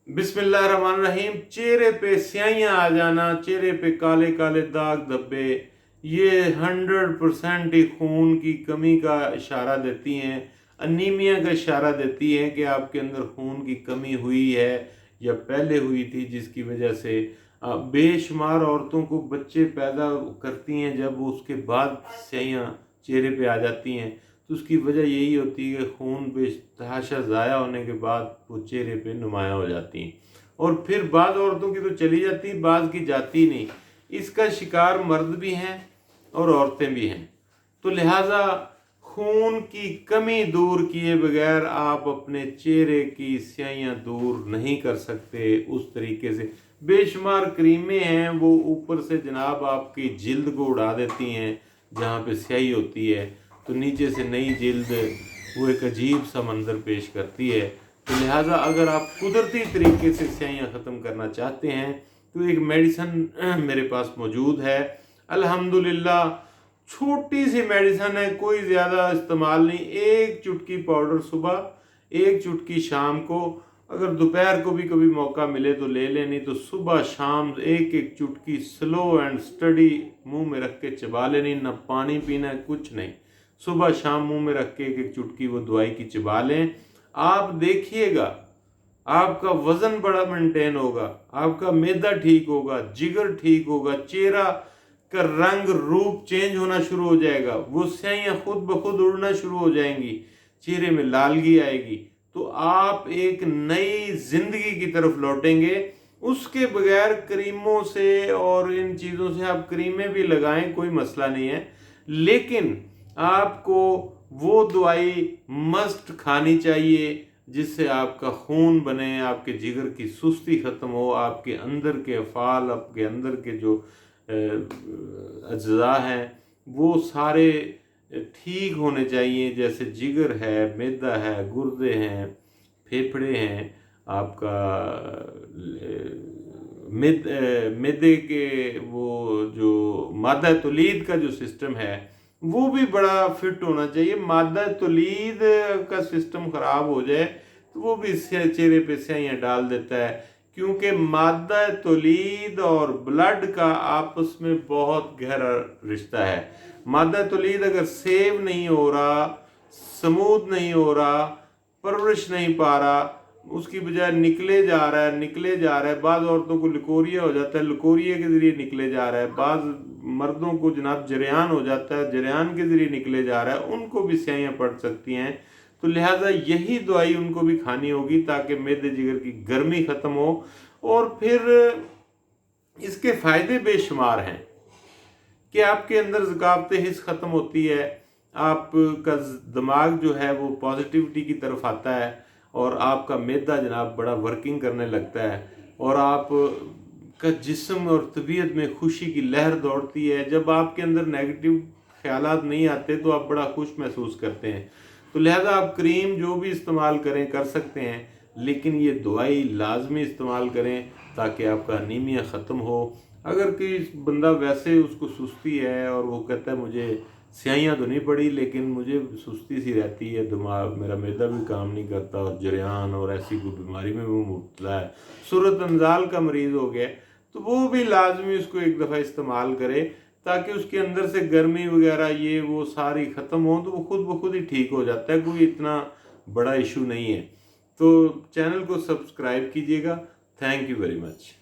बिस्मिल्लाहिर्रहमानिर्रहीम। चेहरे पे स्याहियाँ आ जाना, चेहरे पे काले काले दाग धब्बे, ये 100% ही खून की कमी का इशारा देती हैं, अनीमिया का इशारा देती हैं कि आपके अंदर खून की कमी हुई है या पहले हुई थी, जिसकी वजह से बेशुमार औरतों को बच्चे पैदा करती हैं जब उसके बाद स्याहियाँ चेहरे पे आ जाती हैं। तो उसकी वजह यही होती है कि खून बेतहाशा ज़ाया होने के बाद वो चेहरे पे नुमायाँ हो जाती हैं, और फिर बाद औरतों की तो चली जाती, बाद की जाती नहीं। इसका शिकार मर्द भी हैं और औरतें भी हैं। तो लिहाजा खून की कमी दूर किए बगैर आप अपने चेहरे की स्याहियाँ दूर नहीं कर सकते उस तरीके से। बेशुमार क्रीमें हैं, वो ऊपर से जनाब आपकी जिल्द को उड़ा देती हैं, जहाँ पे स्याही होती है तो नीचे से नई जिल्द वो एक अजीब सा मंजर पेश करती है। तो लिहाजा अगर आप कुदरती तरीके से स्याहियाँ ख़त्म करना चाहते हैं तो एक मेडिसन मेरे पास मौजूद है, अल्हम्दुलिल्लाह। छोटी सी मेडिसन है, कोई ज़्यादा इस्तेमाल नहीं। एक चुटकी पाउडर सुबह, एक चुटकी शाम को, अगर दोपहर को भी कभी मौका मिले तो ले लें, नहीं तो सुबह शाम एक एक चुटकी स्लो एंड स्टडी मुंह में रख के चबा लेनी, ना पानी पीना है, कुछ नहीं। सुबह शाम मुंह में रख के एक एक चुटकी वो दवाई की चबा लें। आप देखिएगा आपका वज़न बड़ा मेंटेन होगा, आपका मैदा ठीक होगा, जिगर ठीक होगा, चेहरा का रंग रूप चेंज होना शुरू हो जाएगा, वो स्याहियाँ खुद ब खुद उड़ना शुरू हो जाएंगी, चेहरे में लालगी आएगी। तो आप एक नई जिंदगी की तरफ लौटेंगे। उसके बगैर क्रीमों से और इन चीज़ों से, आप क्रीमें भी लगाएं कोई मसला नहीं है, लेकिन आपको वो दवाई मस्ट खानी चाहिए जिससे आपका खून बने, आपके जिगर की सुस्ती ख़त्म हो, आपके अंदर के अफ़ाल, आपके अंदर के जो अज्जा हैं वो सारे ठीक होने चाहिए। जैसे जिगर है, मैदा है, गुर्दे हैं, फेफड़े हैं, आपका मैदे के वो जो मादा तौलीद का जो सिस्टम है वो भी बड़ा फिट होना चाहिए। मादा तौलीद का सिस्टम ख़राब हो जाए तो वो भी चेहरे पे स्याहियाँ डाल देता है, क्योंकि मादा तौलीद और ब्लड का आपस में बहुत गहरा रिश्ता है। मादा तौलीद अगर सेव नहीं हो रहा, स्मूथ नहीं हो रहा, परवरिश नहीं पा रहा, उसकी बजाय निकले जा रहा है। बाद औरतों को लिकोरिया हो जाता है, लिकोरिया के ज़रिए निकले जा रहा है। बाद मर्दों को जनाब जरियान हो जाता है, जरियान के ज़रिए निकले जा रहा है, उनको भी स्याहियाँ पड़ सकती हैं। तो लिहाजा यही दवाई उनको भी खानी होगी ताकि मैदे जिगर की गर्मी ख़त्म हो। और फिर इसके फ़ायदे बेशुमार हैं कि आपके अंदर ज़कावत हिस्स ख़त्म होती है, आपका दिमाग जो है वो पॉजिटिविटी की तरफ आता है, और आपका मैदा जनाब बड़ा वर्किंग करने लगता है, और आप का जिस्म और तबीयत में खुशी की लहर दौड़ती है। जब आपके अंदर नेगेटिव ख्यालात नहीं आते तो आप बड़ा खुश महसूस करते हैं। तो लिहाजा आप क्रीम जो भी इस्तेमाल करें कर सकते हैं, लेकिन ये दवाई लाजमी इस्तेमाल करें ताकि आपका अनीमिया ख़त्म हो। अगर कोई बंदा वैसे उसको सुस्ती है और वो कहता है मुझे स्याहियाँ तो नहीं पड़ी लेकिन मुझे सुस्ती सी रहती है, दिमाग मेरा मैदा भी काम नहीं करता, और जरियान और ऐसी कोई बीमारी में वो मुब्तला है, सूरत अंजाल का मरीज़ हो गया, तो वो भी लाजमी उसको एक दफ़ा इस्तेमाल करे ताकि उसके अंदर से गर्मी वगैरह ये वो सारी ख़त्म हो, तो वो खुद ब खुद ही ठीक हो जाता है, कोई इतना बड़ा इशू नहीं है। तो चैनल को सब्सक्राइब कीजिएगा। Thank you very much.